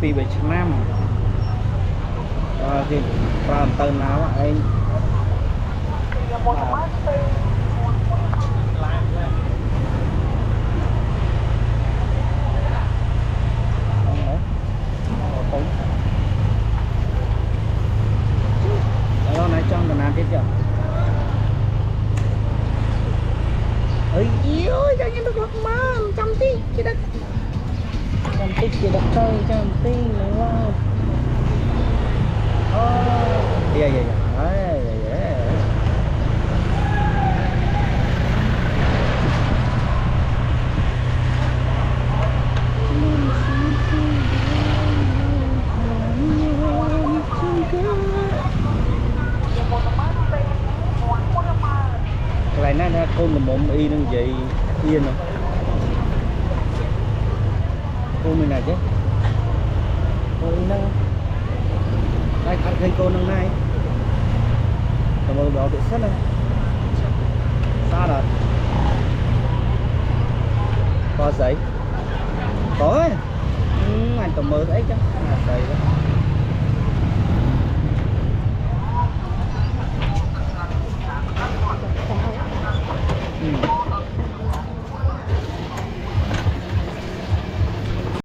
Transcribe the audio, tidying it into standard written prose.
pi về Nam thì làm từ nào anh đó này trong Việt Nam tiếp chưa ơi yêu cho những được mà trăm tí chỉ đất chơi trăm tí nữa dạ dạ dạ cái này nó con là mồm y nó vậy yên rồi con mình này chứ con y nó đây thấy cô năm nay tầm màu đỏ tự sắt này xa rồi có giấy có ấy. Anh tầm mơ thấy chứ giấy đó